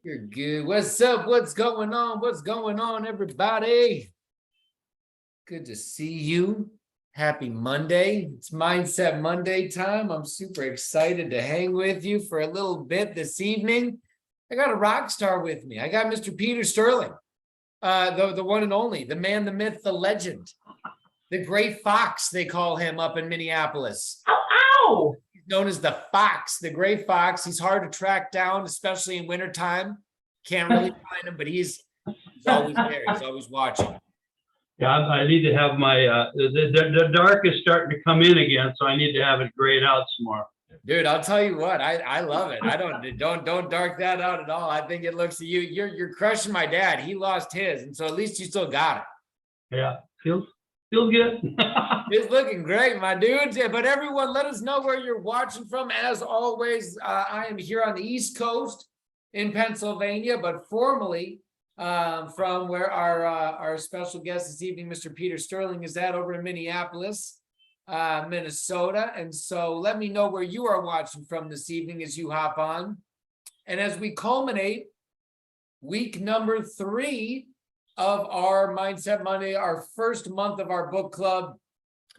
You're good. What's up? What's going on? What's going on, everybody? Good to see you. Happy Monday. It's Mindset Monday time. I'm super excited to hang with you for a little bit this evening. I got a rock star with me. I got Mr. Peter Sterling, the one and only, the man, the myth, the legend, the great fox, they call him up in Minneapolis. Ow, ow! Known as the Fox, the gray fox. He's hard to track down, especially in wintertime. Can't really find him, but he's always there. He's always watching. Yeah, I need to have my, the dark is starting to come in again, so I need to have it grayed out some more. Dude, I'll tell you what, I love it. I don't dark that out at all. I think it looks you, you're crushing my dad. He lost his, and so at least you still got it. Yeah, feels good. It's looking great, my dudes. Yeah, but everyone, let us know where you're watching from. As always, I am here on the East Coast in Pennsylvania, but formally from where our special guest this evening, Mr. Peter Sterling, is at over in Minneapolis, Minnesota. And so let me know where you are watching from this evening as you hop on. And as we culminate week number 3 of our Mindset Monday, our first month of our book club.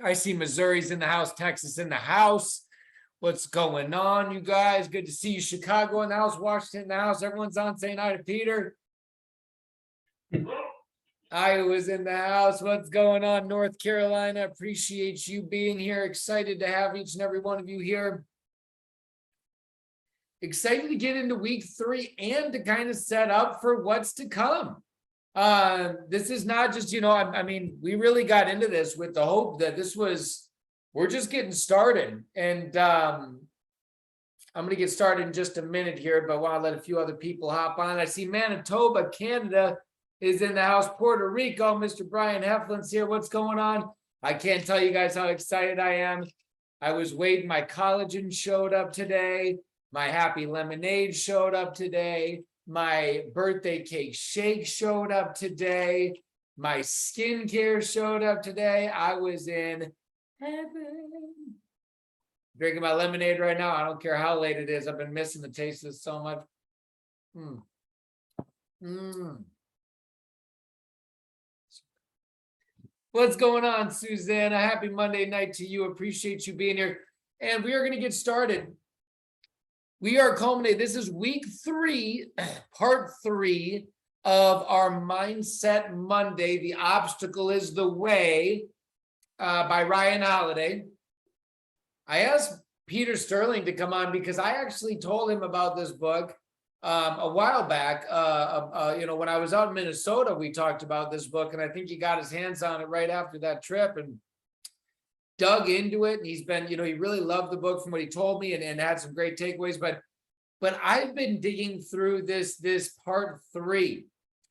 I see Missouri's in the house, Texas in the house. What's going on, you guys? Good to see you. Chicago in the house, Washington in the house. Everyone's on saying hi to Peter. Iowa's in the house. What's going on, North Carolina? Appreciate you being here. Excited to have each and every one of you here. Excited to get into week 3 and to kind of set up for what's to come. This is not just, I mean, we really got into this with the hope that we're just getting started. And I'm going to get started in just a minute here, but I want to let a few other people hop on. I see Manitoba, Canada is in the house. Puerto Rico, Mr. Brian Heflin's here. What's going on? I can't tell you guys how excited I am. I was waiting. My collagen showed up today. My happy lemonade showed up today. My birthday cake shake showed up today. My skincare showed up today. I was in heaven. Drinking my lemonade right now. I don't care how late it is. I've been missing the taste of this so much. What's going on, Susanna? Happy Monday night to you. Appreciate you being here. And we are going to get started. We are culminating. This is week 3, part 3 of our Mindset Monday. The Obstacle is the Way by Ryan Holiday. I asked Peter Sterling to come on because I actually told him about this book a while back. When I was out in Minnesota, we talked about this book, and I think he got his hands on it right after that trip and dug into it. And he's been, he really loved the book from what he told me and had some great takeaways. But I've been digging through this part 3,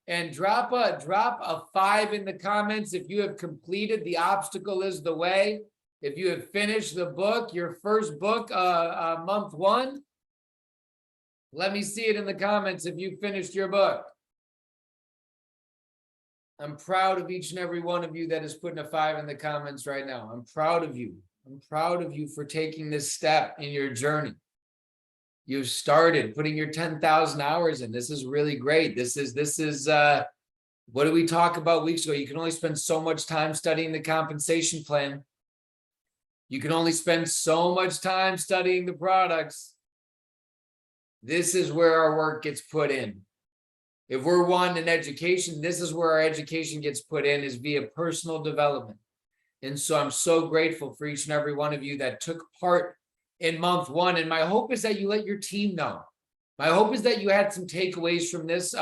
and drop a 5 in the comments if you have completed The Obstacle is the Way. If you have finished the book, your first book, month 1, let me see it in the comments if you finished your book. I'm proud of each and every one of you that is putting a 5 in the comments right now. I'm proud of you. I'm proud of you for taking this step in your journey. You've started putting your 10,000 hours in. This is really great. This is what did we talk about weeks ago? You can only spend so much time studying the compensation plan. You can only spend so much time studying the products. This is where our work gets put in. If we're wanting an education, this is where our education gets put in, is via personal development. And so I'm so grateful for each and every one of you that took part in month 1. And my hope is that you let your team know. My hope is that you had some takeaways from this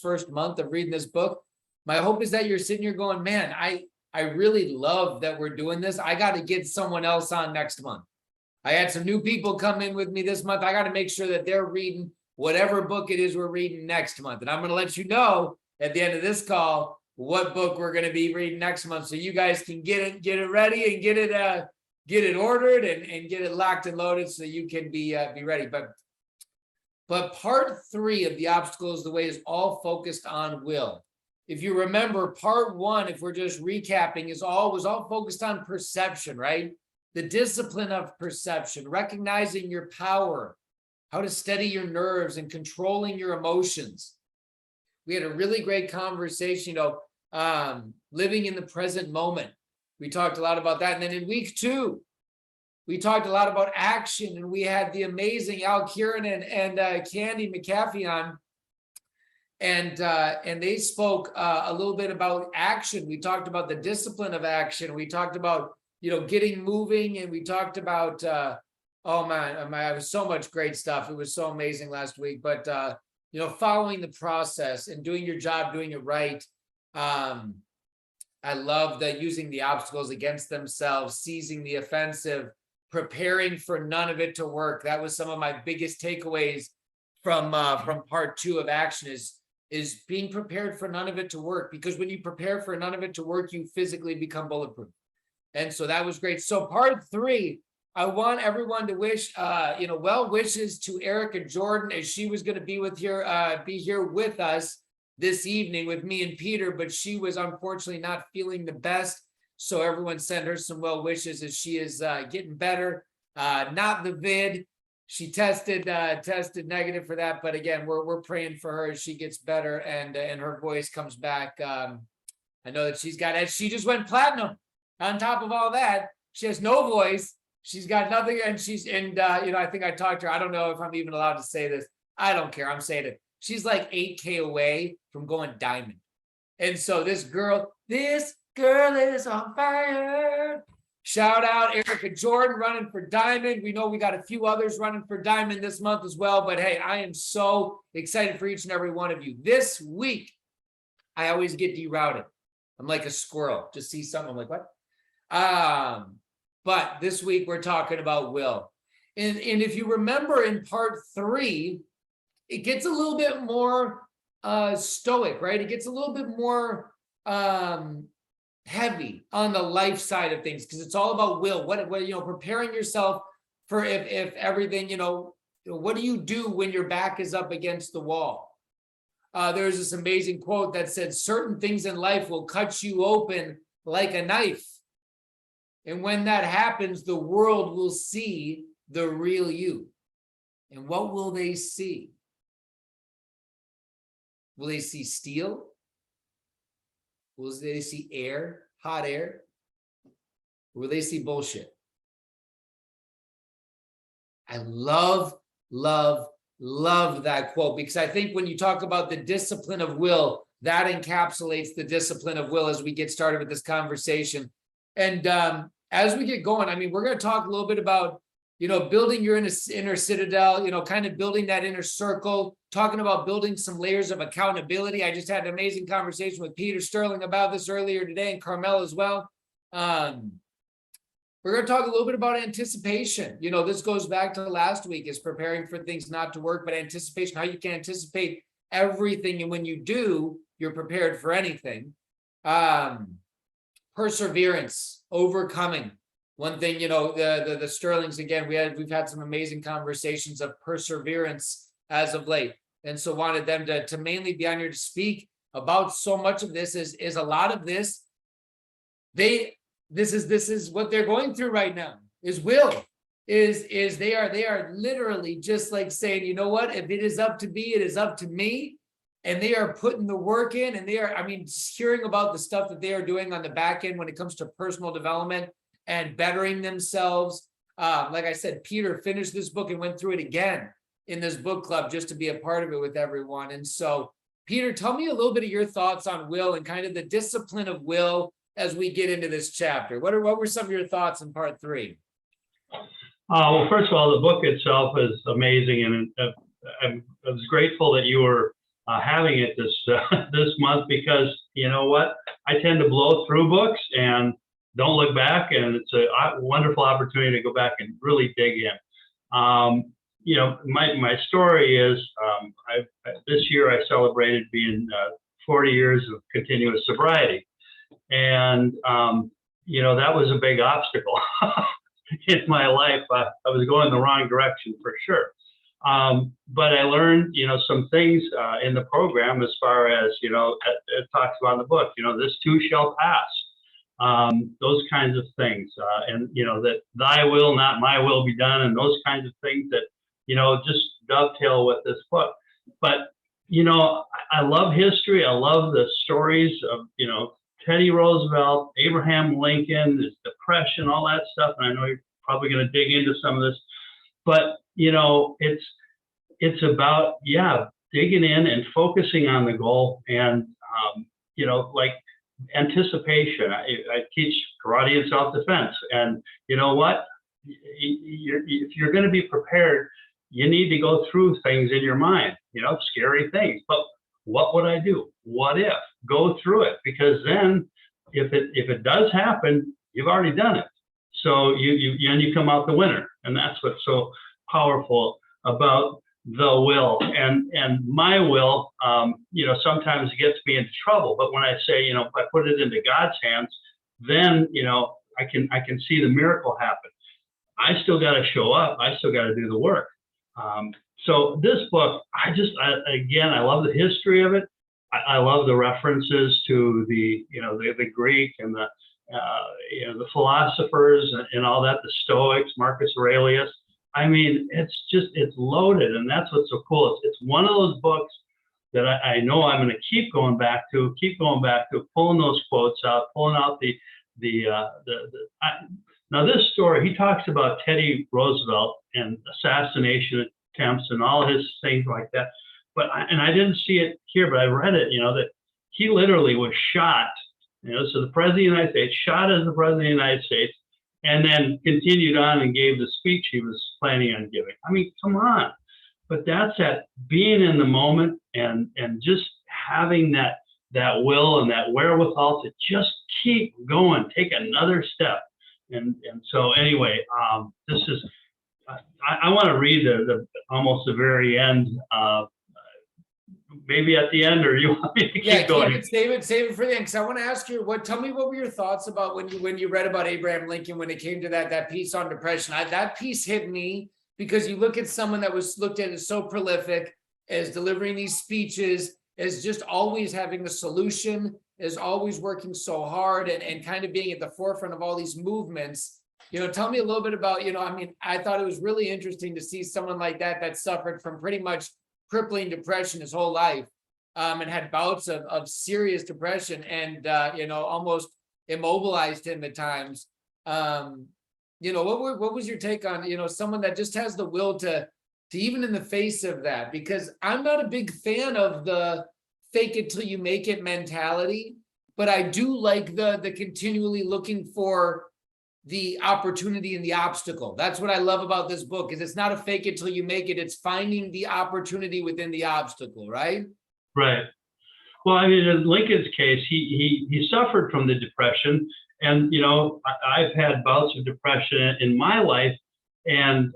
first month of reading this book. My hope is that you're sitting here going, man, I really love that we're doing this. I got to get someone else on next month. I had some new people come in with me this month. I got to make sure that they're reading whatever book it is we're reading next month. And I'm going to let you know at the end of this call what book we're going to be reading next month, so you guys can get it ready and get it ordered and get it locked and loaded so you can be ready. But part 3 of The Obstacle is the Way is all focused on will. If you remember, part 1, if we're just recapping, was all focused on perception, right? The discipline of perception, recognizing your power, how to steady your nerves and controlling your emotions. We had a really great conversation, living in the present moment. We talked a lot about that. And then in week 2, we talked a lot about action, and we had the amazing Al Kieran and Candy McAfee on. And they spoke a little bit about action. We talked about the discipline of action. We talked about, getting moving, and we talked about, oh man, it was so much great stuff. It was so amazing last week, but, following the process and doing your job, doing it right. I love that using the obstacles against themselves, seizing the offensive, preparing for none of it to work. That was some of my biggest takeaways from part 2 of action is being prepared for none of it to work, because when you prepare for none of it to work, you physically become bulletproof. And so that was great. So part 3, I want everyone to wish, well wishes to Erica Jordan, as she was going to be here with us this evening with me and Peter, but she was unfortunately not feeling the best. So everyone sent her some well wishes as she is getting better. Not the vid. She tested negative for that, but again, we're praying for her as she gets better and her voice comes back. I know that she just went platinum. On top of all that, she has no voice. She's got nothing, and I think I talked to her. I don't know if I'm even allowed to say this. I don't care. I'm saying it. She's like 8K away from going diamond. And so this girl is on fire. Shout out Erica Jordan running for diamond. We know we got a few others running for diamond this month as well. But hey, I am so excited for each and every one of you. This week, I always get derouted. I'm like a squirrel. Just see something, I'm like, what? But this week we're talking about will. And if you remember in part 3, it gets a little bit more stoic, right? It gets a little bit more heavy on the life side of things, because it's all about will. What preparing yourself for if everything, what do you do when your back is up against the wall? There's this amazing quote that said, certain things in life will cut you open like a knife. And when that happens, the world will see the real you. And what will they see? Will they see steel? Will they see air, hot air? Or will they see bullshit? I love that quote, because I think when you talk about the discipline of will, that encapsulates the discipline of will as we get started with this conversation. And as we get going, we're going to talk a little bit about, building your inner citadel, kind of building that inner circle, talking about building some layers of accountability. I just had an amazing conversation with Peter Sterling about this earlier today, and Carmel as well. We're going to talk a little bit about anticipation. This goes back to last week, is preparing for things not to work, but anticipation, how you can anticipate everything. And when you do, you're prepared for anything. Perseverance, overcoming. One thing, the Sterlings, again, we've had some amazing conversations of perseverance as of late. And so wanted them to mainly be on here to speak about so much of this is a lot of this. This is what they're going through right now, is will. Is they are literally just like saying, you know what, if it is up to me, it is up to me. And they are putting the work in, and they are, just hearing about the stuff that they are doing on the back end when it comes to personal development and bettering themselves. Like I said, Peter finished this book and went through it again in this book club just to be a part of it with everyone. And so, Peter, tell me a little bit of your thoughts on will and kind of the discipline of will as we get into this chapter. What were some of your thoughts in part 3? Well, first of all, the book itself is amazing, and I was grateful that you were having it this month, because you know what, I tend to blow through books and don't look back, and it's a wonderful opportunity to go back and really dig in. My story is this year I celebrated being 40 years of continuous sobriety, and that was a big obstacle in my life. I was going the wrong direction for sure. But I learned, some things in the program, as far as, it talks about in the book, this too shall pass, those kinds of things. And, that thy will, not my will be done, and those kinds of things that just dovetail with this book. But, I love history. I love the stories of, Teddy Roosevelt, Abraham Lincoln, the Depression, all that stuff. And I know you're probably going to dig into some of this, but, it's about, digging in and focusing on the goal and, like anticipation. I teach karate and self-defense, and you know what? If you're going to be prepared, you need to go through things in your mind, scary things. But what would I do? What if? Go through it, because then if it does happen, you've already done it. So you come out the winner, and that's what's so powerful about the will. And my will, sometimes it gets me into trouble. But when I say, if I put it into God's hands, then I can see the miracle happen. I still got to show up. I still got to do the work. So this book, I love the history of it. I love the references to the Greek and the philosophers and all that, the Stoics, Marcus Aurelius. I mean, it's loaded, and that's what's so cool. It's one of those books that I know I'm going to keep going back to, pulling those quotes out, pulling out now this story, he talks about Teddy Roosevelt and assassination attempts and all his things like that. But I didn't see it here, but I read it, that he literally was shot, so the president of the United States, shot as the president of the United States, and then continued on and gave the speech he was planning on giving. I mean, come on. But that's that being in the moment and just having that will and that wherewithal to just keep going, take another step. And so anyway, this is, I want to read the almost the very end, maybe at the end, or you want me to keep going? Save it for the end, because I want to ask you, tell me what were your thoughts about when you read about Abraham Lincoln, when it came to that piece on depression. That piece hit me, because you look at someone that was looked at as so prolific, as delivering these speeches, as just always having the solution, as always working so hard and kind of being at the forefront of all these movements. Tell me a little bit about, I thought it was really interesting to see someone like that suffered from pretty much crippling depression his whole life, and had bouts of serious depression, and almost immobilized him at times. What was your take on someone that just has the will to even in the face of that? Because I'm not a big fan of the fake it till you make it mentality, but I do like the continually looking for the opportunity and the obstacle. That's what I love about this book, is it's not a fake it till you make it. It's finding the opportunity within the obstacle, right? Right. Well, I mean, in Lincoln's case, he suffered from the depression, and I've had bouts of depression in my life, and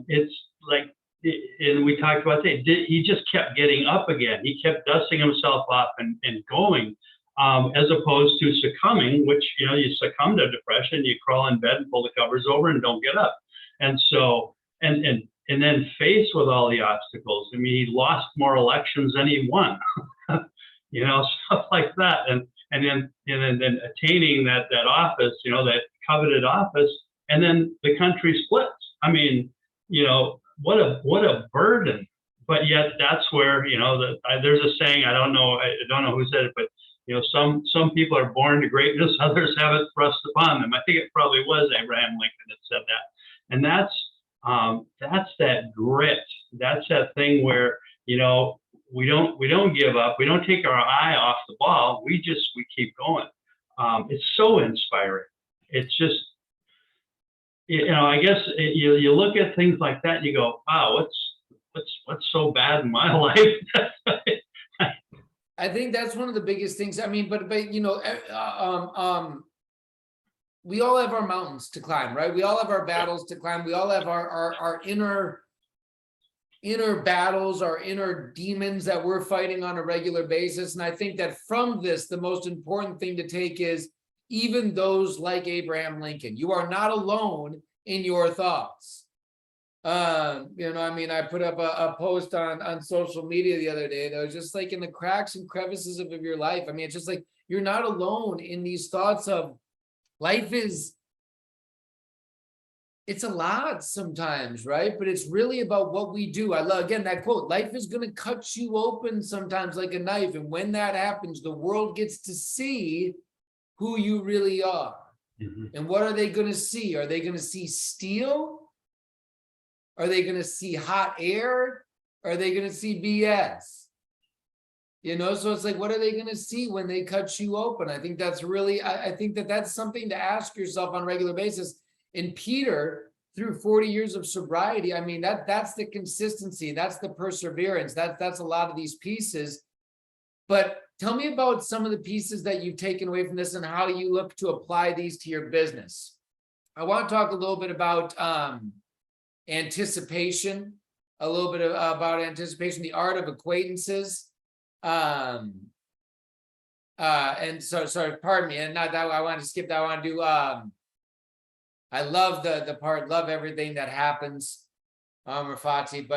it's like, and we talked about that. He just kept getting up again. He kept dusting himself off and going. As opposed to succumbing, which, you succumb to depression, you crawl in bed and pull the covers over and don't get up. And so, and then faced with all the obstacles, I mean, he lost more elections than he won, stuff like that. And then attaining that office, that coveted office, and then the country splits. I mean, what a burden. But yet that's where, there's a saying, I don't know who said it, but some people are born to greatness, others have it thrust upon them. I think it probably was Abraham Lincoln that said that. And that's that grit. That's that thing where, we don't give up. We don't take our eye off the ball. We keep going. It's so inspiring. It's just, I guess you look at things like that and you go, wow, what's so bad in my life? I think that's one of the biggest things. I mean, but we all have our mountains to climb, right? We all have our battles to climb. We all have our inner battles, our inner demons that we're fighting on a regular basis. And I think that from this, the most important thing to take is, even those like Abraham Lincoln, you are not alone in your thoughts. I put up a post on social media the other day that was just like, in the cracks and crevices of your life. I mean, it's just like, you're not alone in these thoughts of life is it's a lot sometimes, right? But it's really about what we do. I love, again, that quote, life is going to cut you open sometimes like a knife. And when that happens, the world gets to see who you really are. And what are they going to see? Are they going to see steel? Are they going to see hot air? Are they going to see BS? You know, so it's like, what are they going to see when they cut you open? I think that's really, I think that that's something to ask yourself on a regular basis. And Peter, through 40 years of sobriety, I mean, that's the consistency, that's the perseverance, that's a lot of these pieces. But tell me about some of the pieces that you've taken away from this and how you look to apply these to your business. I want to talk a little bit about anticipation, a little bit about anticipation, the art of acquaintances. And so, sorry, pardon me, and not that I want to skip that. I want to do, I love the part, love everything that happens, Rafati,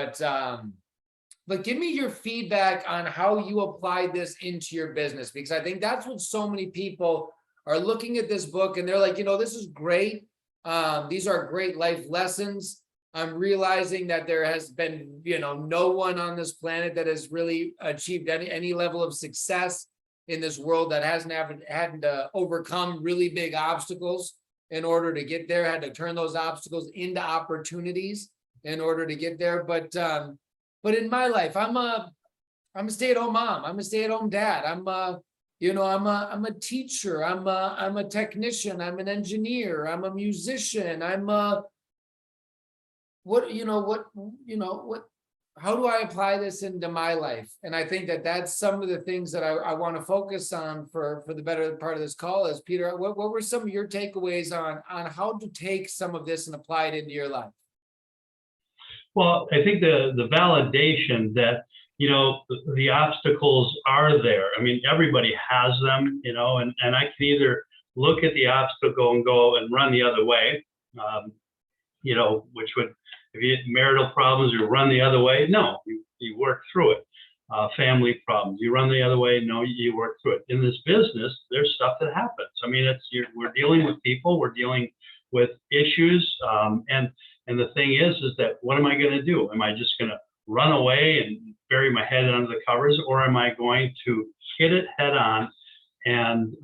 but give me your feedback on how you apply this into your business, because I think that's what so many people are looking at this book and they're like, you know, this is great. These are great life lessons. I'm realizing that there has been, you know, no one on this planet that has really achieved any level of success in this world that hasn't had to overcome really big obstacles in order to get there, had to turn those obstacles into opportunities in order to get there. But in my life, I'm a stay-at-home mom. I'm a stay-at-home dad. I'm a teacher. I'm a technician. I'm an engineer. I'm a musician. How do I apply this into my life? And I think that that's some of the things that I want to focus on for the better part of this call is, Peter, what were some of your takeaways on how to take some of this and apply it into your life? Well, I think the validation that, you know, the obstacles are there. I mean, everybody has them, you know, and I can either look at the obstacle and go and run the other way, you know, which would, if you had marital problems, you run the other way. No, you work through it. Family problems, you run the other way. No, you work through it. In this business, there's stuff that happens. I mean, we're dealing with people, we're dealing with issues, and the thing is that what am I going to do? Am I just going to run away and bury my head under the covers, or am I going to hit it head on and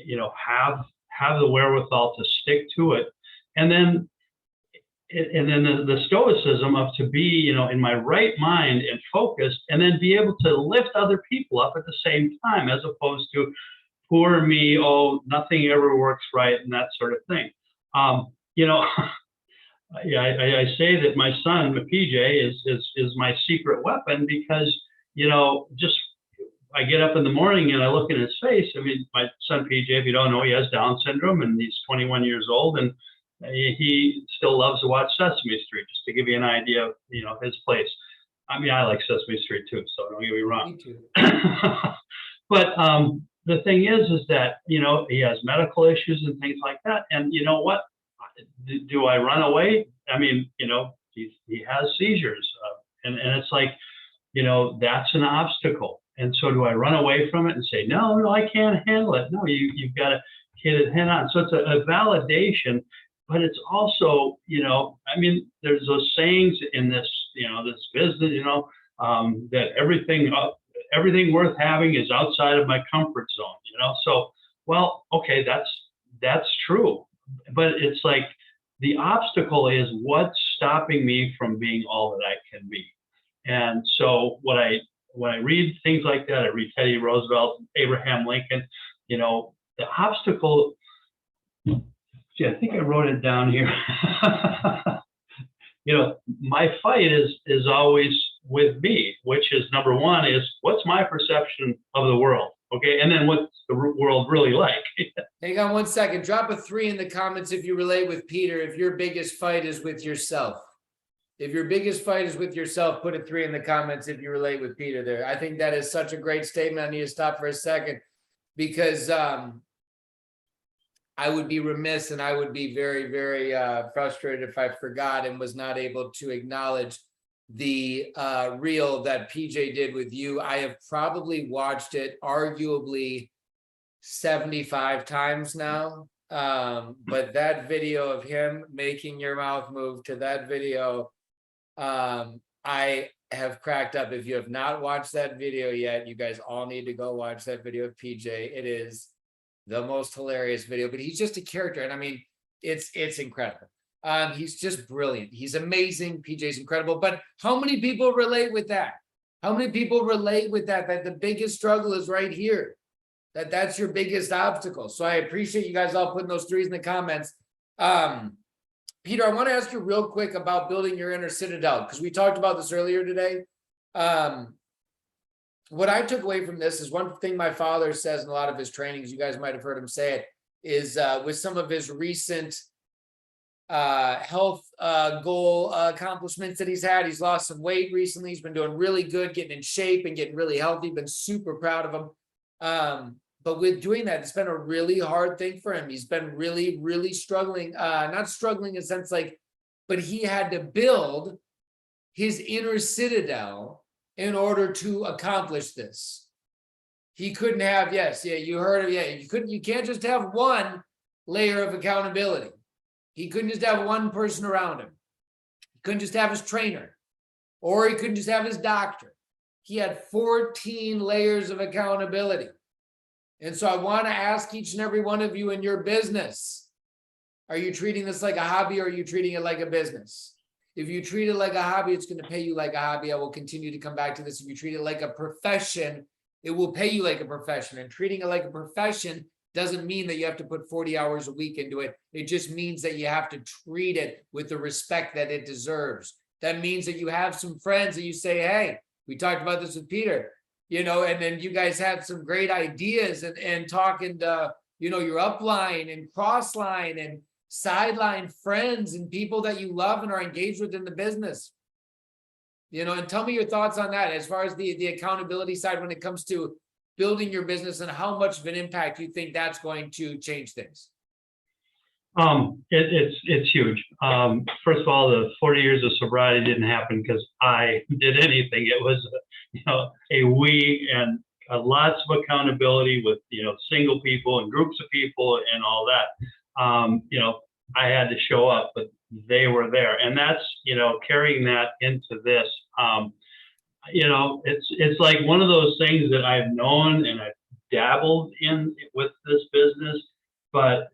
you know, have the wherewithal to stick to it, and then the stoicism of to be, you know, in my right mind and focused, and then be able to lift other people up at the same time, as opposed to poor me, oh, nothing ever works right, and that sort of thing. You know, I say that my son, PJ, is my secret weapon, because, you know, just I get up in the morning and I look in his face. I mean, my son PJ, if you don't know, he has Down syndrome and he's 21 years old, and he still loves to watch Sesame Street, just to give you an idea of, you know, his place. I mean, I like Sesame Street too, so don't get me wrong. Me too. But the thing is that, you know, he has medical issues and things like that. And you know what? Do I run away? I mean, you know, he has seizures, and it's like, you know, that's an obstacle. And so do I run away from it and say, no, I can't handle it? No, you've got to hit it head on. So it's a validation. But it's also, you know, I mean, there's those sayings in this, you know, this business, you know, that everything worth having is outside of my comfort zone, you know. So, well, okay, that's true. But it's like the obstacle is what's stopping me from being all that I can be. And so when I read things like that, I read Teddy Roosevelt, Abraham Lincoln, you know, the obstacle. See, I think I wrote it down here. You know, my fight is always with me, which is, number one is, what's my perception of the world? Okay, and then what's the world really like? Hang on 1 second. Drop a 3 in the comments if you relate with Peter. If your biggest fight is with yourself. If your biggest fight is with yourself, put a 3 in the comments if you relate with Peter there. I think that is such a great statement. I need to stop for a second, because I would be remiss and I would be very, very frustrated if I forgot and was not able to acknowledge the reel that PJ did with you. I have probably watched it arguably 75 times now. But that video of him making your mouth move to that video, I have cracked up. If you have not watched that video yet, you guys all need to go watch that video of PJ. It is the most hilarious video, but he's just a character. And I mean, it's incredible. He's just brilliant. He's amazing. PJ's incredible. But how many people relate with that? How many people relate with that? That the biggest struggle is right here. That's your biggest obstacle. So I appreciate you guys all putting those threes in the comments. Peter, I want to ask you real quick about building your inner citadel, because we talked about this earlier today. What I took away from this is one thing my father says in a lot of his trainings, you guys might have heard him say it, is with some of his recent health goal accomplishments that he's had. He's lost some weight recently. He's been doing really good, getting in shape and getting really healthy. Been super proud of him. But with doing that, it's been a really hard thing for him. He's been really, really struggling, not struggling in a sense like, but he had to build his inner citadel in order to accomplish this. He couldn't have, you heard of, you can't just have one layer of accountability. He couldn't just have one person around him. He couldn't just have his trainer, or he couldn't just have his doctor. He had 14 layers of accountability. And so I want to ask each and every one of you in your business, are you treating this like a hobby, or are you treating it like a business? If you treat it like a hobby, it's going to pay you like a hobby. I will continue to come back to this. If you treat it like a profession, it will pay you like a profession. And treating it like a profession doesn't mean that you have to put 40 hours a week into it. It just means that you have to treat it with the respect that it deserves. That means that you have some friends that you say, hey, we talked about this with Peter, and then you guys had some great ideas and talking to, your upline and crossline and sideline friends and people that you love and are engaged with in the business. And tell me your thoughts on that as far as the accountability side when it comes to building your business, and how much of an impact you think that's going to change things. It's huge. First of all, the 40 years of sobriety didn't happen because I did anything. It was, a we and lots of accountability with, single people and groups of people and all that. I had to show up, but they were there, and that's, carrying that into this. It's like one of those things that I've known and I've dabbled in with this business, but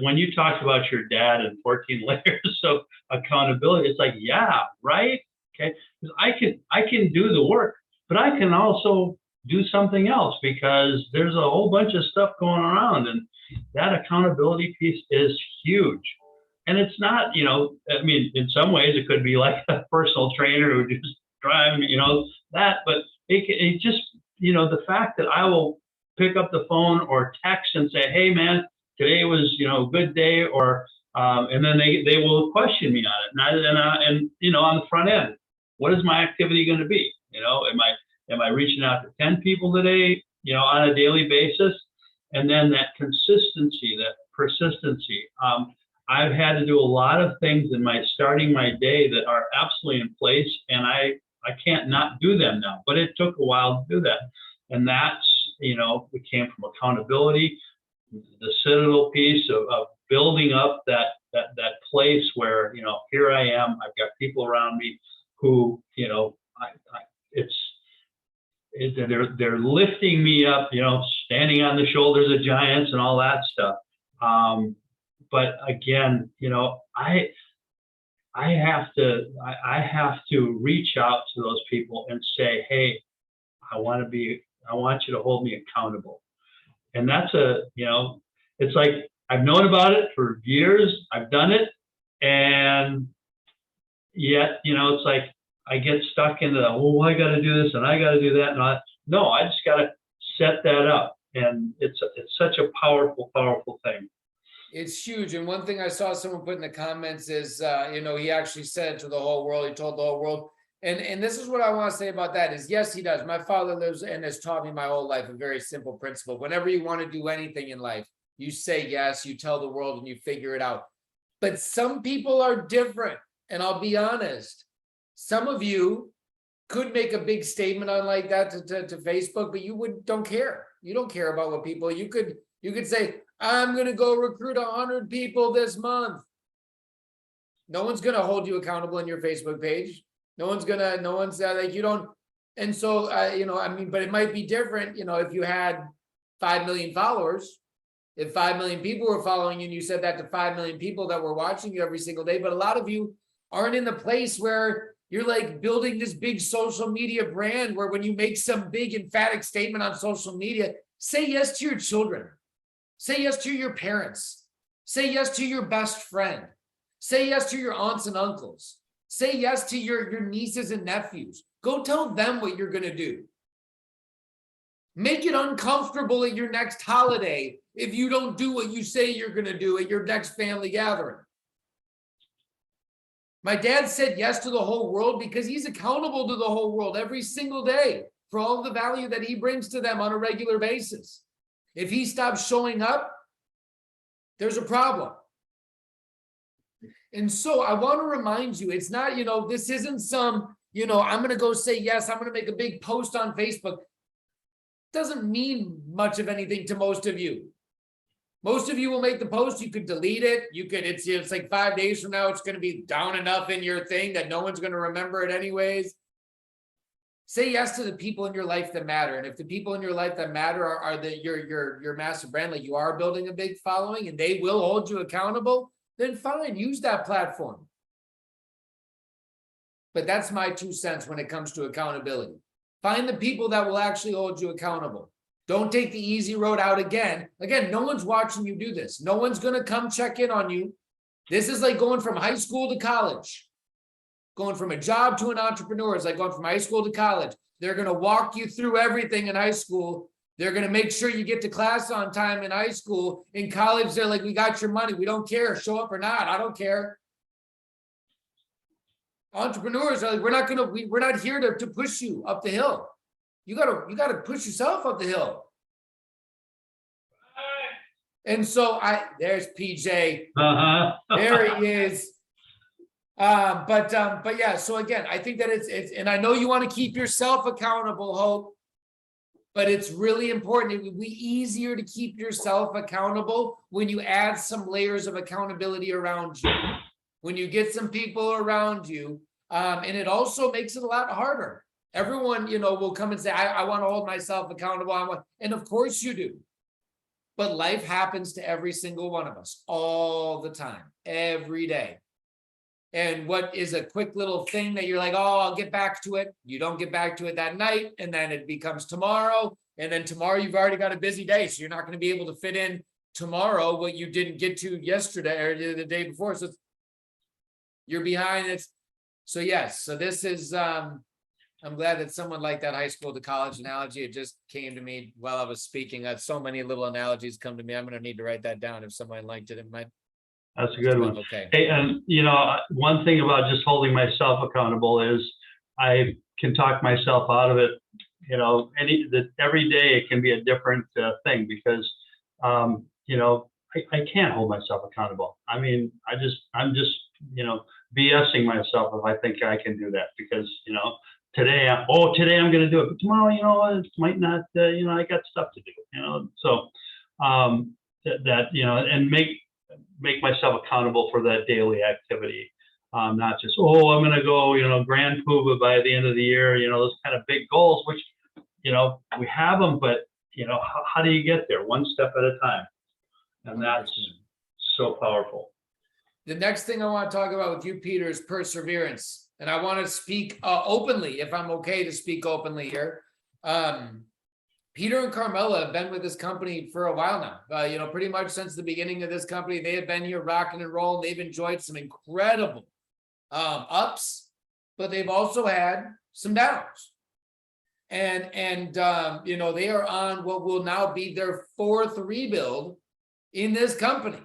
when you talked about your dad and 14 layers of accountability, it's like, yeah, right. Okay. Because I can do the work, but I can also do something else because there's a whole bunch of stuff going around, and that accountability piece is huge. And it's not, in some ways it could be like a personal trainer who just drive, that, but it just, the fact that I will pick up the phone or text and say, hey man, today was, a good day, or, and then they will question me on it. And on the front end, what is my activity going to be? Am I reaching out to 10 people today, on a daily basis? And then that consistency, that persistency. I've had to do a lot of things in starting my day that are absolutely in place, and I can't not do them now, but it took a while to do that. And that's, it came from accountability, the citadel piece of building up that place where, here I am, I've got people around me who, they're lifting me up, standing on the shoulders of giants and all that stuff. But again, I have to reach out to those people and say, hey, I want you to hold me accountable. And that's it's like, I've known about it for years. I've done it. And yet, it's like, I get stuck into the, I got to do this and I got to do that. No, I just got to set that up. And it's such a powerful, powerful thing. It's huge. And one thing I saw someone put in the comments is, he actually said to the whole world, he told the whole world. And this is what I want to say about that is, yes, he does. My father lives and has taught me my whole life a very simple principle. Whenever you want to do anything in life, you say yes, you tell the world, and you figure it out. But some people are different. And I'll be honest, some of you could make a big statement on like that to Facebook, but you don't care. You don't care about what people, you could You could say, I'm gonna go recruit 100 people this month. No one's gonna hold you accountable in your Facebook page. No one's like, you don't. And so, I mean, but it might be different, if you had 5 million followers, if 5 million people were following you and you said that to 5 million people that were watching you every single day, but a lot of you aren't in the place where you're like building this big social media brand where when you make some big emphatic statement on social media, say yes to your children, say yes to your parents, say yes to your best friend, say yes to your aunts and uncles, say yes to your nieces and nephews. Go tell them what you're going to do. Make it uncomfortable at your next holiday if you don't do what you say you're going to do at your next family gathering. My dad said yes to the whole world because he's accountable to the whole world every single day for all the value that he brings to them on a regular basis. If he stops showing up, there's a problem. And so I want to remind you, it's not, this isn't some, I'm going to go say yes, I'm going to make a big post on Facebook. Doesn't mean much of anything to most of you. Most of you will make the post, you could delete it, it's like 5 days from now, it's going to be down enough in your thing that no one's going to remember it anyways. Say yes to the people in your life that matter. And if the people in your life that matter are your massive brand, like you are building a big following and they will hold you accountable, then fine, use that platform. But that's my 2 cents when it comes to accountability. Find the people that will actually hold you accountable. Don't take the easy road out again. Again, no one's watching you do this. No one's going to come check in on you. This is like going from high school to college. Going from a job to an entrepreneur is like going from high school to college. They're going to walk you through everything in high school. They're going to make sure you get to class on time in high school. In college, they're like, we got your money. We don't care. Show up or not. I don't care. Entrepreneurs are like, we're not here to push you up the hill. You gotta push yourself up the hill. And so there's PJ. There he is. But yeah, so again, I think that it's and I know you want to keep yourself accountable, Hope, but it's really important. It would be easier to keep yourself accountable when you add some layers of accountability around you. When you get some people around you, and it also makes it a lot harder. Everyone, will come and say, I want to hold myself accountable. And of course you do. But life happens to every single one of us all the time, every day. And what is a quick little thing that you're like, oh, I'll get back to it. You don't get back to it that night. And then it becomes tomorrow. And then tomorrow you've already got a busy day. So you're not going to be able to fit in tomorrow what you didn't get to yesterday or the day before. So you're behind. So yes, so this is, I'm glad that someone liked that high school to college analogy. It just came to me while I was speaking. So many little analogies come to me. I'm going to need to write that down if someone liked it. It might. That's a good one. Okay. Hey, and one thing about just holding myself accountable is I can talk myself out of it. Every day it can be a different thing because, I can't hold myself accountable. I mean, I'm just, BSing myself if I think I can do that because, today I'm going to do it, but tomorrow, it might not, I got stuff to do, so and make myself accountable for that daily activity. Not just, I'm going to go, grand poobah by the end of the year, those kind of big goals, which, we have them, but, how do you get there? One step at a time. And that's so powerful. The next thing I want to talk about with you, Peter, is perseverance. And I want to speak openly, if I'm okay to speak openly here. Peter and Carmela have been with this company for a while now. Pretty much since the beginning of this company, they have been here rocking and rolling. They've enjoyed some incredible ups, but they've also had some downs. And they are on what will now be their 4th rebuild in this company.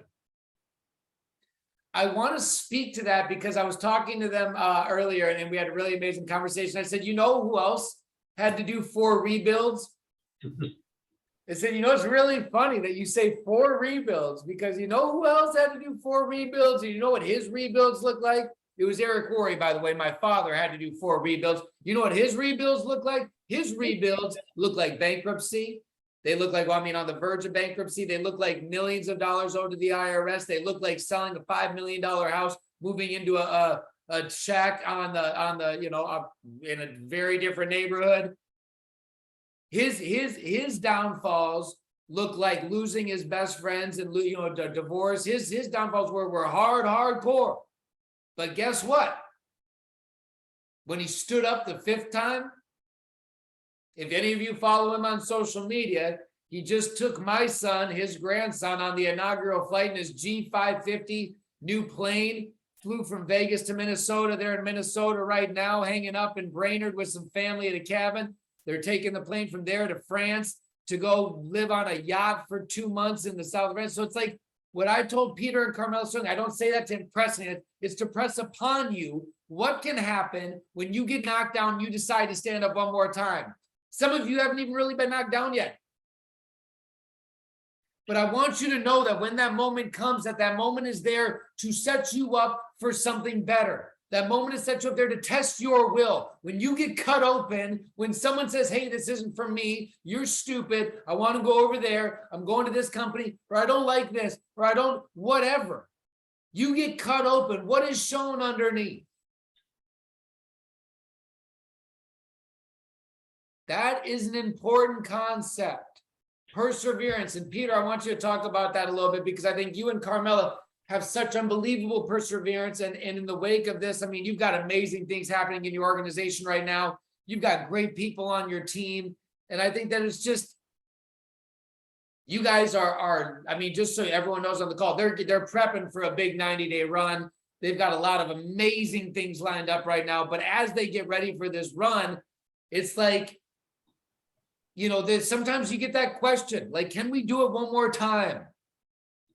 I want to speak to that because I was talking to them earlier and we had a really amazing conversation. I said, who else had to do 4 rebuilds? I said, it's really funny that you say 4 rebuilds because who else had to do 4 rebuilds? And you know what his rebuilds look like? It was Eric Worre, by the way. My father had to do 4 rebuilds. You know what his rebuilds look like? His rebuilds look like bankruptcy. They look like, well, I mean, on the verge of bankruptcy. They look like millions of dollars owed to the IRS. They look like selling a $5 million house, moving into a shack on the in a very different neighborhood. His downfalls look like losing his best friends and divorce. His downfalls were hardcore. But guess what? When he stood up the 5th time, if any of you follow him on social media, he just took my son, his grandson, on the inaugural flight in his G550 new plane, flew from Vegas to Minnesota. They're in Minnesota right now, hanging up in Brainerd with some family at a cabin. They're taking the plane from there to France to go live on a yacht for 2 months in the south of France. So it's like what I told Peter and Carmela Sterling. I don't say that to impress you. It's to press upon you what can happen when you get knocked down, you decide to stand up one more time. Some of you haven't even really been knocked down yet. But I want you to know that when that moment comes, that moment is there to set you up for something better. That moment is set you up there to test your will. When you get cut open, when someone says, hey, this isn't for me, you're stupid, I want to go over there, I'm going to this company, or I don't like this, or I don't, whatever. You get cut open, what is shown underneath? That is an important concept. Perseverance. And Peter, I want you to talk about that a little bit, because I think you and Carmela have such unbelievable perseverance. And in the wake of this, I mean, you've got amazing things happening in your organization right now. You've got great people on your team. And I think that it's just, you guys are, I mean, just so everyone knows on the call, they're prepping for a big 90-day run. They've got a lot of amazing things lined up right now. But as they get ready for this run, it's like, sometimes you get that question, like, can we do it one more time?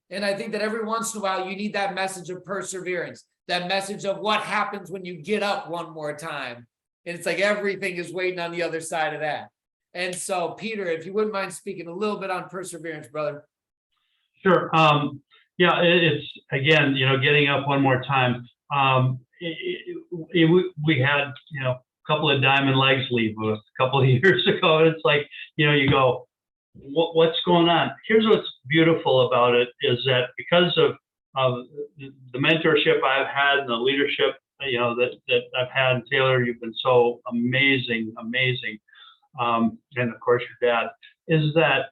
And I think that every once in a while, you need that message of perseverance, that message of what happens when you get up one more time. And it's like everything is waiting on the other side of that. And so, Peter, if you wouldn't mind speaking a little bit on perseverance, brother. Sure. Yeah, it's, again, getting up one more time. We had, a couple of diamond legs leave a couple of years ago. And it's like, you go, what's going on? Here's what's beautiful about it is that because of the mentorship I've had and the leadership, that I've had, Taylor, you've been so amazing. And of course your dad, is that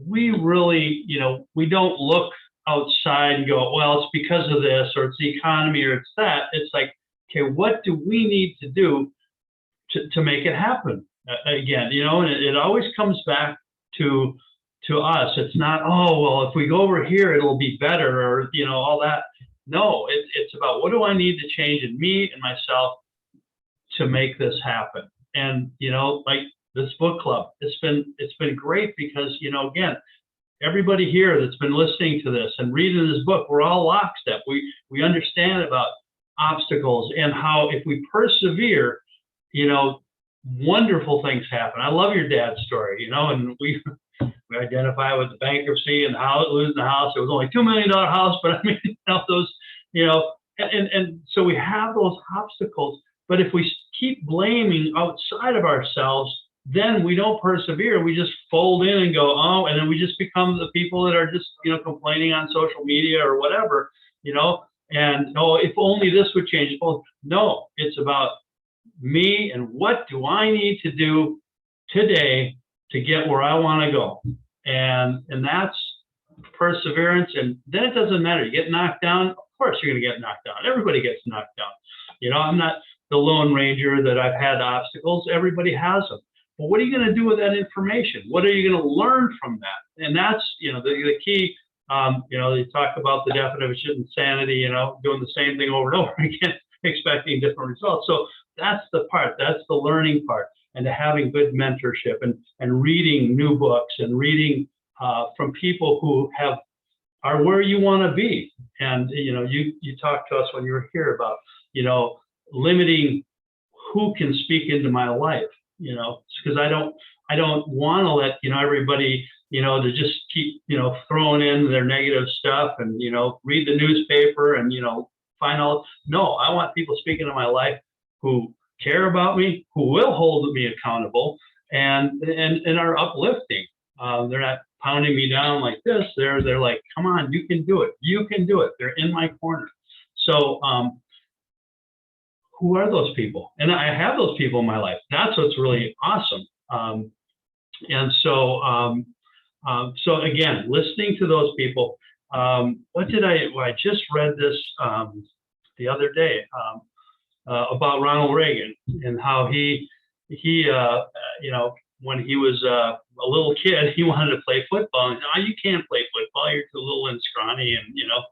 we really, we don't look outside and go, well, it's because of this, or it's the economy, or it's that. It's like, okay, what do we need to do to make it happen? Again, and it always comes back to us. It's not, oh, well, if we go over here, it'll be better, or, all that. No, it's about, what do I need to change in me and myself to make this happen? And, like this book club, it's been great because, again, everybody here that's been listening to this and reading this book, we're all lockstep. We understand about obstacles and how if we persevere, wonderful things happen. I love your dad's story, and we identify with the bankruptcy and how losing the house. It was only $2 million house, but I mean, those, and so we have those obstacles. But if we keep blaming outside of ourselves, then we don't persevere. We just fold in and go, oh, and then we just become the people that are just, complaining on social media or whatever, and oh, if only this would change. Oh, no, it's about me and what do I need to do today to get where I want to go. And that's perseverance. And then it doesn't matter. You get knocked down. Of course, you're going to get knocked down. Everybody gets knocked down. I'm not the Lone Ranger that I've had obstacles. Everybody has them. But what are you going to do with that information? What are you going to learn from that? And that's, the key. They talk about the definition of insanity, doing the same thing over and over again, expecting different results. So that's the part, that's the learning part, and to having good mentorship and reading new books and reading from people who are where you want to be. And, you talked to us when you were here about, limiting who can speak into my life, because I don't want to let, everybody, to just keep, throwing in their negative stuff and, read the newspaper and, find out. No, I want people speaking in my life who care about me, who will hold me accountable and are uplifting. They're not pounding me down like this. They're like, come on, you can do it. You can do it. They're in my corner. So who are those people? And I have those people in my life. That's what's really awesome. And so again, listening to those people. What did I just read this the other day about Ronald Reagan and how he you know, when he was a little kid, he wanted to play football. And oh, you can't play football. You're too little and scrawny, and you know.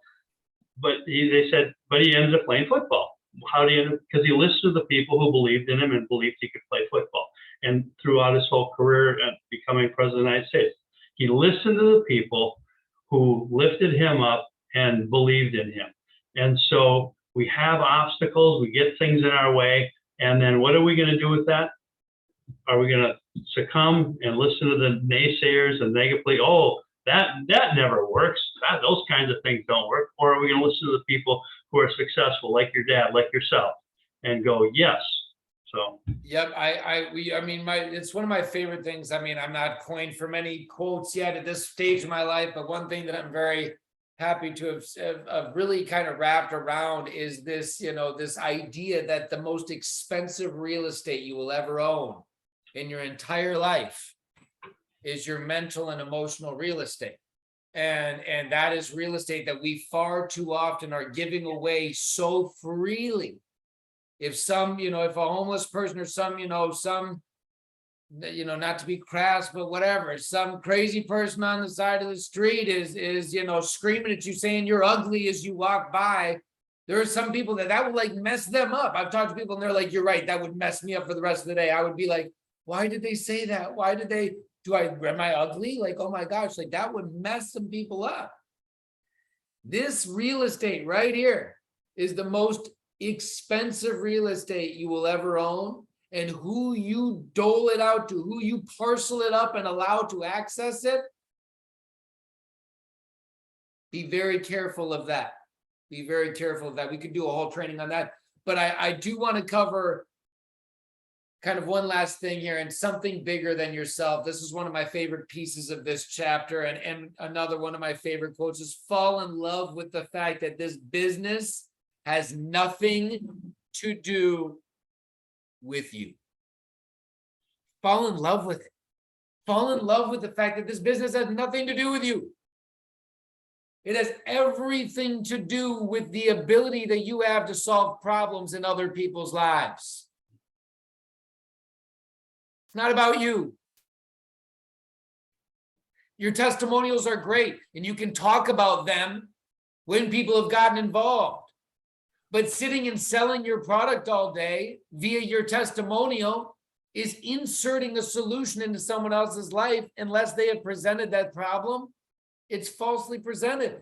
But they said, but he ended up playing football. How do you? Because he listened to the people who believed in him and believed he could play football. And throughout his whole career becoming president of the United States, he listened to the people who lifted him up and believed in him. And so we have obstacles, we get things in our way, and then what are we going to do with that? Are we going to succumb and listen to the naysayers and negatively, oh, that never works, those kinds of things don't work? Or are we going to listen to the people who are successful, like your dad, like yourself, and go, yes? So yep, I mean, it's one of my favorite things. I mean, I'm not coined for many quotes yet at this stage of my life, but one thing that I'm very happy to have really kind of wrapped around is this, you know, this idea that the most expensive real estate you will ever own in your entire life is your mental and emotional real estate. And that is real estate that we far too often are giving away so freely. If some, you know, if a homeless person or some, you know, not to be crass, but whatever, some crazy person on the side of the street is, you know, screaming at you, saying you're ugly as you walk by, there are some people that would like mess them up. I've talked to people and they're like, you're right, that would mess me up for the rest of the day. I would be like, why did they say that? Why did they, am I ugly? Like, oh my gosh, like that would mess some people up. This real estate right here is the most expensive real estate you will ever own, and who you dole it out to, who you parcel it up and allow to access it, be very careful of that. Be very careful of that. We could do a whole training on that, but I do want to cover kind of one last thing here, and something bigger than yourself. This is one of my favorite pieces of this chapter, and another one of my favorite quotes is fall in love with the fact that this business has nothing to do with you. Fall in love with it. Fall in love with the fact that this business has nothing to do with you. It has everything to do with the ability that you have to solve problems in other people's lives. It's not about you. Your testimonials are great, and you can talk about them when people have gotten involved. But sitting and selling your product all day via your testimonial is inserting a solution into someone else's life. Unless they have presented that problem, it's falsely presented.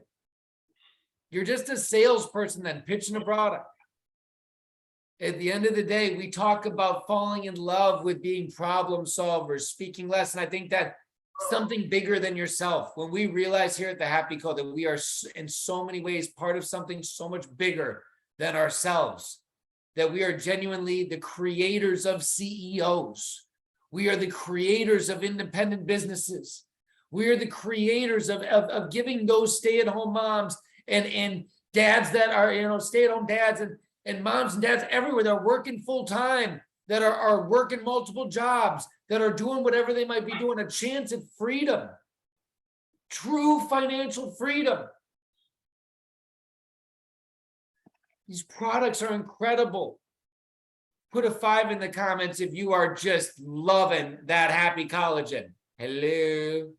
You're just a salesperson then pitching a product. At the end of the day, we talk about falling in love with being problem solvers, speaking less. And I think that something bigger than yourself, when we realize here at the Happy Co that we are in so many ways part of something so much bigger than ourselves, that we are genuinely the creators of CEOs. We are the creators of independent businesses. We are the creators of giving those stay-at-home moms and dads that are, you know, stay-at-home dads and moms and dads everywhere that are working full-time, that are working multiple jobs, that are doing whatever they might be doing, a chance at freedom, true financial freedom. These products are incredible. Put a 5 in the comments if you are just loving that Happy Collagen. Hello.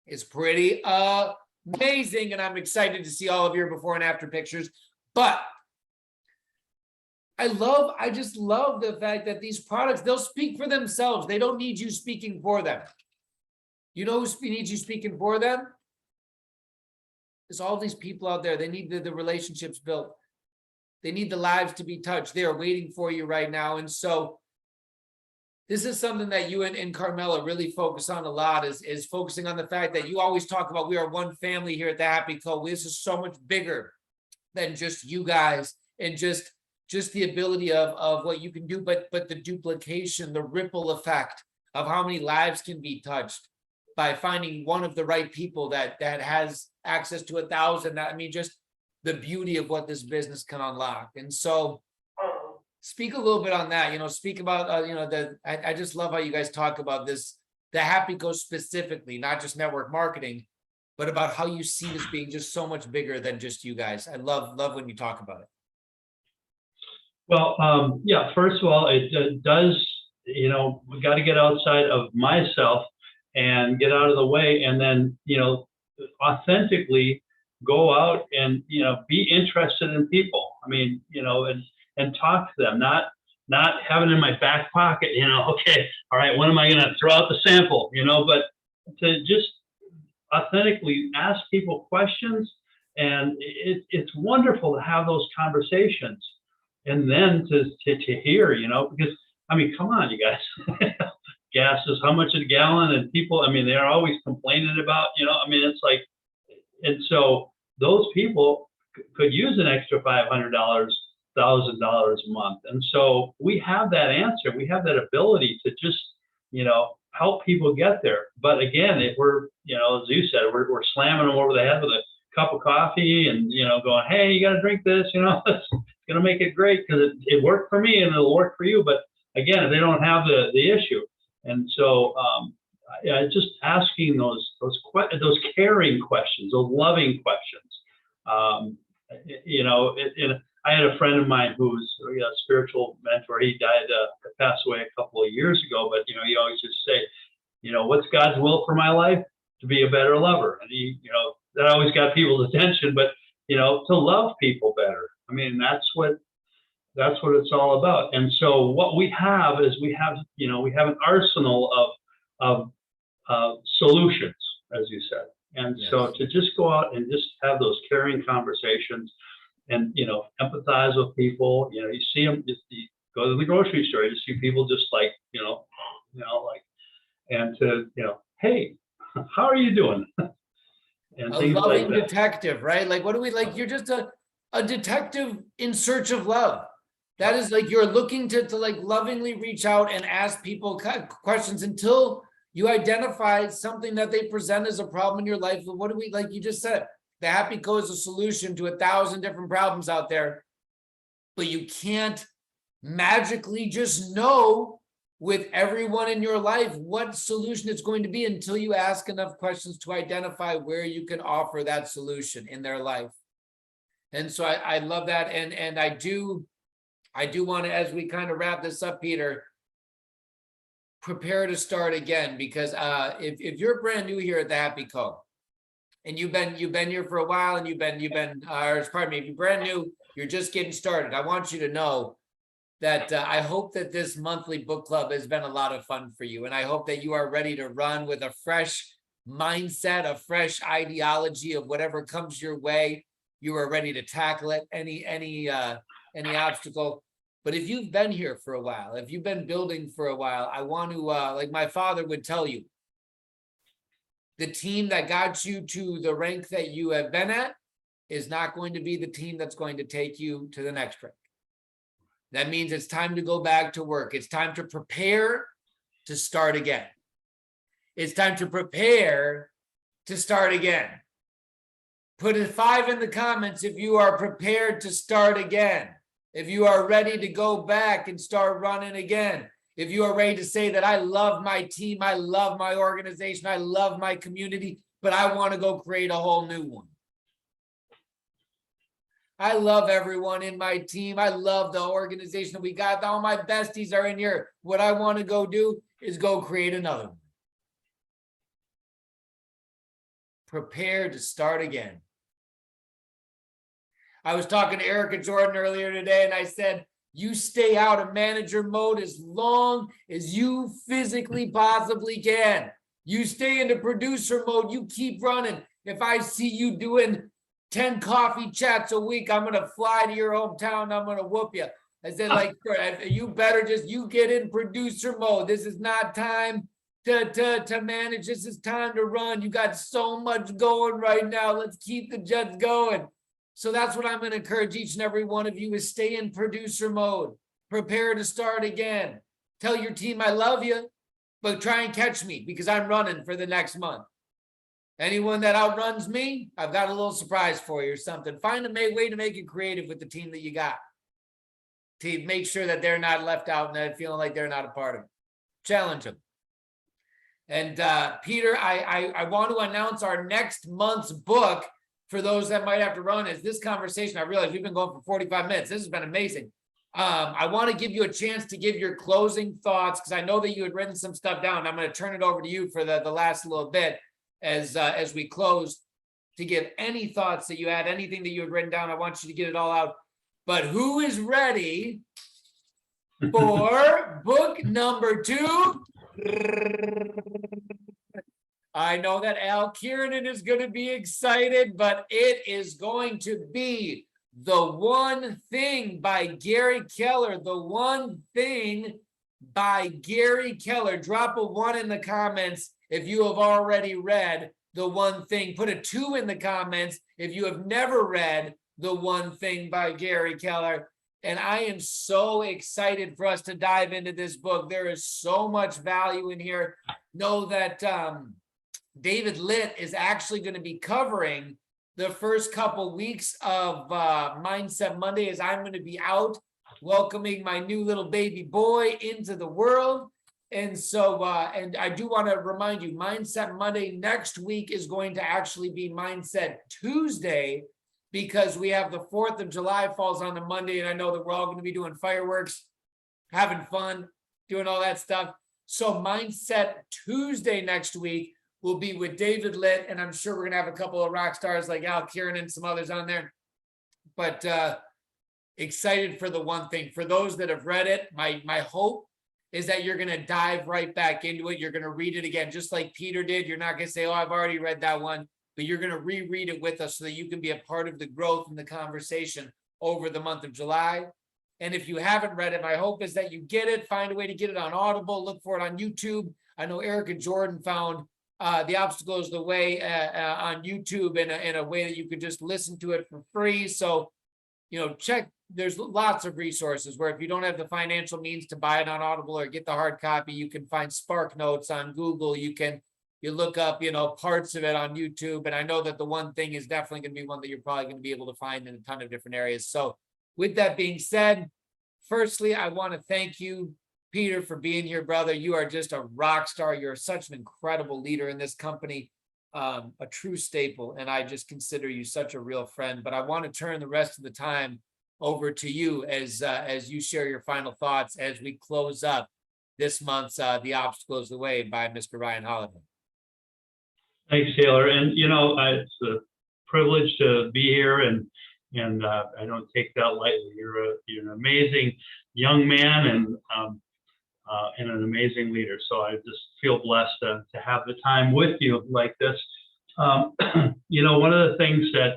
It's pretty amazing, and I'm excited to see all of your before and after pictures. But I just love the fact that these products, they'll speak for themselves. They don't need you speaking for them. You know who needs you speaking for them? There's all these people out there. They need the relationships built. They need the lives to be touched. They are waiting for you right now. And so this is something that you and Carmela really focus on a lot, is focusing on the fact that you always talk about we are one family here at the Happy Co. This is so much bigger than just you guys and just the ability of what you can do, but the duplication, the ripple effect of how many lives can be touched by finding one of the right people that has access to 1,000. I mean, just the beauty of what this business can unlock. And so speak a little bit on that, speak about, I just love how you guys talk about this, the Happy Coach specifically, not just network marketing, but about how you see this being just so much bigger than just you guys. I love when you talk about it. Well, yeah, first of all, it does, we got to get outside of myself and get out of the way, and then, authentically go out and, be interested in people. I mean, and talk to them, not have it in my back pocket, okay, all right, when am I going to throw out the sample, but to just authentically ask people questions. And it's wonderful to have those conversations, and then to hear, because I mean, come on, you guys, gas is how much a gallon, and people, I mean, they're always complaining about, I mean, it's like, and so those people could use an extra $500, $1,000 a month. And so we have that answer. We have that ability to just, help people get there. But again, if we're, as you said, we're slamming them over the head with a cup of coffee and, going, hey, you got to drink this, it's going to make it great because it worked for me and it'll work for you. But again, they don't have the issue. And so, just asking those caring questions, those loving questions. I had a friend of mine who's a spiritual mentor. He died, passed away a couple of years ago, but, he always just say, what's God's will for my life? To be a better lover. And he, that always got people's attention, but, to love people better. I mean, that's what it's all about. And so what we have is we have an arsenal of solutions, as you said. And Yes. So to just go out and just have those caring conversations and, empathize with people, you see them, you go to the grocery store, you see people just like, and to, hey, how are you doing? And A things loving like that. detective, right? Like, what do we like? You're just a detective in search of love. That is like, you're looking to like lovingly reach out and ask people questions until you identify something that they present as a problem in your life. What do we, like you just said, the Happy Coach is a solution to 1,000 different problems out there, but you can't magically just know with everyone in your life what solution it's going to be until you ask enough questions to identify where you can offer that solution in their life. And so I love that. And I do want to, as we kind of wrap this up, Peter, prepare to start again, because if you're brand new here at the Happy Coach and you've been here for a while and you've been pardon me, if you're brand new, you're just getting started, I want you to know that I hope that this monthly book club has been a lot of fun for you. And I hope that you are ready to run with a fresh mindset, a fresh ideology of whatever comes your way. You are ready to tackle it, any obstacle. But if you've been here for a while, if you've been building for a while, I want to, like my father would tell you, the team that got you to the rank that you have been at is not going to be the team that's going to take you to the next rank. That means it's time to go back to work. It's time to prepare to start again. It's time to prepare to start again. Put a 5 in the comments if you are prepared to start again. If you are ready to go back and start running again. If you are ready to say that I love my team, I love my organization, I love my community, but I want to go create a whole new one. I love everyone in my team. I love the organization that we got. All my besties are in here. What I want to go do is go create another one. Prepare to start again. I was talking to Erica Jordan earlier today, and I said, you stay out of manager mode as long as you physically possibly can. You stay into producer mode. You keep running. If I see you doing 10 coffee chats a week, I'm going to fly to your hometown. I'm going to whoop you. I said, like, you better just, you get in producer mode. This is not time to manage. This is time to run. You got so much going right now. Let's keep the Jets going. So that's what I'm going to encourage each and every one of you is stay in producer mode. Prepare to start again. Tell your team, I love you. but try and catch me because I'm running for the next month. Anyone that outruns me, I've got a little surprise for you or something. Find a way to make it creative with the team that you got, to make sure that they're not left out and they're feeling like they're not a part of it. Challenge them. And Peter, I want to announce our next month's book for those that might have to run. Is this conversation, I realize we've been going for 45 minutes. This has been amazing. I want to give you a chance to give your closing thoughts, because I know that you had written some stuff down. I'm going to turn it over to you for the last little bit as we close, to give any thoughts that you had, anything that you had written down. I want you to get it all out. But who is ready for book number 2? I know that Al Kiernan is going to be excited, but it is going to be The One Thing by Gary Keller. The One Thing by Gary Keller. Drop a 1 in the comments if you have already read The One Thing. Put a 2 in the comments if you have never read The One Thing by Gary Keller. And I am so excited for us to dive into this book. There is so much value in here. Know that David Litt is actually going to be covering the first couple weeks of Mindset Monday, as I'm going to be out welcoming my new little baby boy into the world. And so, and I do want to remind you, Mindset Monday next week is going to actually be Mindset Tuesday, because we have the 4th of July falls on a Monday, and I know that we're all going to be doing fireworks, having fun, doing all that stuff. So Mindset Tuesday next week will be with David Litt, and I'm sure we're going to have a couple of rock stars like Al Kieran and some others on there. But excited for The One Thing. For those that have read it, my hope is that you're going to dive right back into it. You're going to read it again, just like Peter did. You're not going to say, oh, I've already read that one. But you're going to reread it with us so that you can be a part of the growth and the conversation over the month of July. And if you haven't read it, my hope is that you get it, find a way to get it on Audible, look for it on YouTube. I know Erica Jordan found The Obstacle is the Way on YouTube in a way that you could just listen to it for free. So, check, there's lots of resources where if you don't have the financial means to buy it on Audible or get the hard copy, you can find Spark Notes on Google. You look up, parts of it on YouTube. And I know that The One Thing is definitely going to be one that you're probably going to be able to find in a ton of different areas. So with that being said, firstly, I want to thank you, Peter, for being here, brother. You are just a rock star. You're such an incredible leader in this company, a true staple. And I just consider you such a real friend. But I want to turn the rest of the time over to you as you share your final thoughts as we close up this month's The Obstacle is the Way by Mr. Ryan Holiday. Thanks, Taylor. And it's a privilege to be here, and I don't take that lightly. You're an amazing young man and an amazing leader. So I just feel blessed to have the time with you like this. One of the things that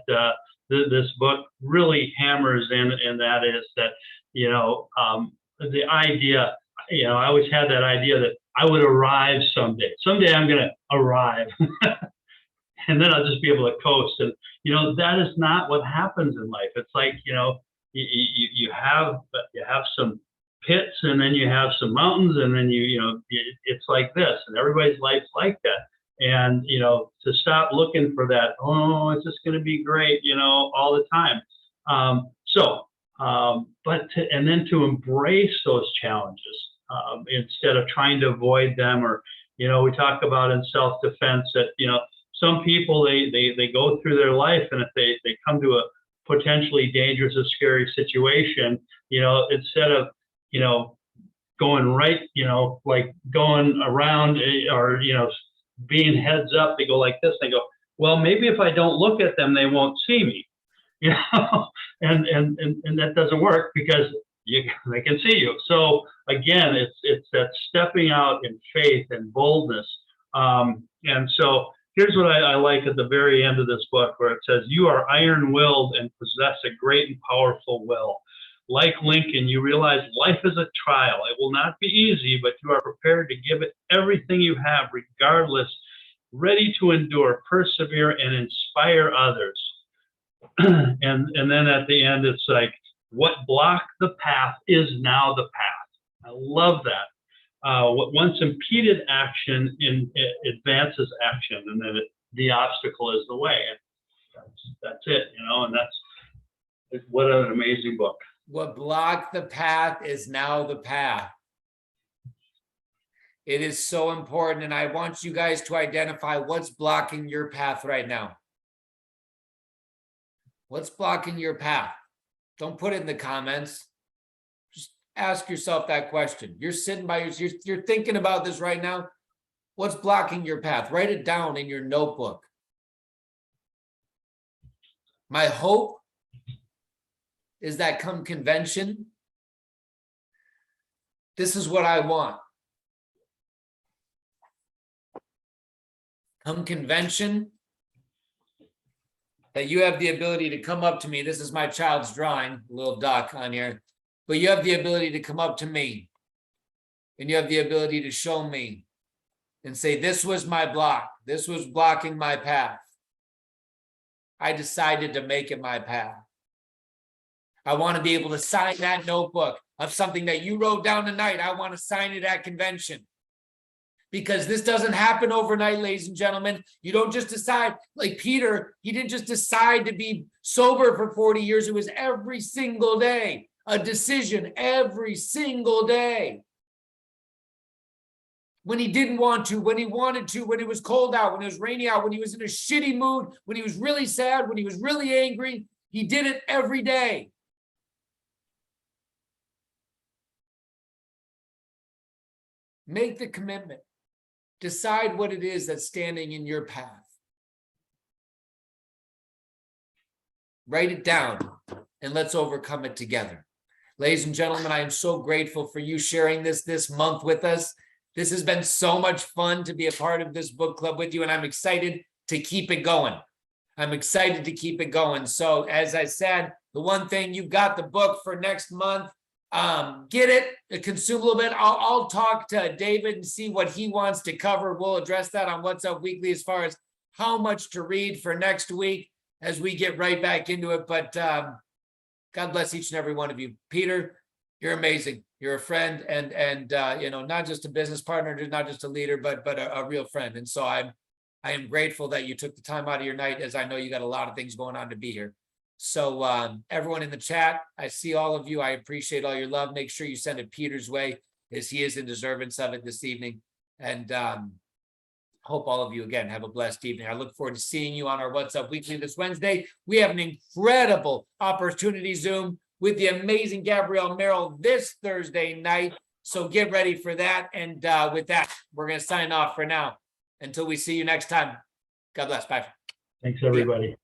this book really hammers in, and that is that the idea. I always had that idea that I would arrive someday. Someday I'm going to arrive, and then I'll just be able to coast. And that is not what happens in life. It's like you have some pits, and then you have some mountains, and then it's like this. And everybody's life's like that. And to stop looking for that, oh, it's just going to be great, all the time. And then to embrace those challenges. Instead of trying to avoid them, or we talk about in self-defense that some people they go through their life, and if they come to a potentially dangerous or scary situation, instead of going right, like going around, or being heads up, they go like this. They go, well, maybe if I don't look at them, they won't see me, and that doesn't work, because they can see you. So again, it's that stepping out in faith and boldness. And so here's what I like at the very end of this book, where it says, you are iron-willed and possess a great and powerful will. Like Lincoln, you realize life is a trial. It will not be easy, but you are prepared to give it everything you have, regardless, ready to endure, persevere, and inspire others. And then at the end, it's like, what blocked the path is now the path. I love that. once impeded action advances action, and then the obstacle is the way. And that's it, you know, and what an amazing book. What blocked the path is now the path. It is so important, and I want you guys to identify what's blocking your path right now. What's blocking your path? Don't put it in the comments. Just ask yourself that question. You're sitting by you're thinking about this right now. What's blocking your path? Write it down in your notebook. My hope is that come convention, this is what I want. Come convention, that you have the ability to come up to me. This is my child's drawing, little duck on here. But you have the ability to come up to me. And you have the ability to show me and say, this was my block. This was blocking my path. I decided to make it my path. I want to be able to sign that notebook of something that you wrote down tonight. I want to sign it at convention. Because this doesn't happen overnight, ladies and gentlemen. You don't just decide, like Peter, he didn't just decide to be sober for 40 years. It was every single day, a decision every single day. When he didn't want to, when he wanted to, when it was cold out, when it was rainy out, when he was in a shitty mood, when he was really sad, when he was really angry, he did it every day. Make the commitment. Decide what it is that's standing in your path. Write it down and let's overcome it together. Ladies and gentlemen, I am so grateful for you sharing this month with us. This has been so much fun to be a part of this book club with you, and I'm excited to keep it going. I'm excited to keep it going. So as I said, the one thing, you've got the book for next month. Get it, consume a little bit. I'll talk to David and see what he wants to cover. We'll address that on What's Up Weekly as far as how much to read for next week as we get right back into it. But God bless each and every one of you. Peter, you're amazing. You're a friend, and you know, not just a business partner, not just a leader, but a real friend. And so I am grateful that you took the time out of your night, as I know you got a lot of things going on to be here. So everyone in the chat, I see all of you. I appreciate all your love. Make sure you send it Peter's way, as he is in deservance of it this evening. And hope all of you, again, have a blessed evening. I look forward to seeing you on our What's Up Weekly this Wednesday. We have an incredible opportunity Zoom with the amazing Gabrielle Merrill this Thursday night. So get ready for that. And with that, we're going to sign off for now. Until we see you next time. God bless. Bye. Thanks, everybody.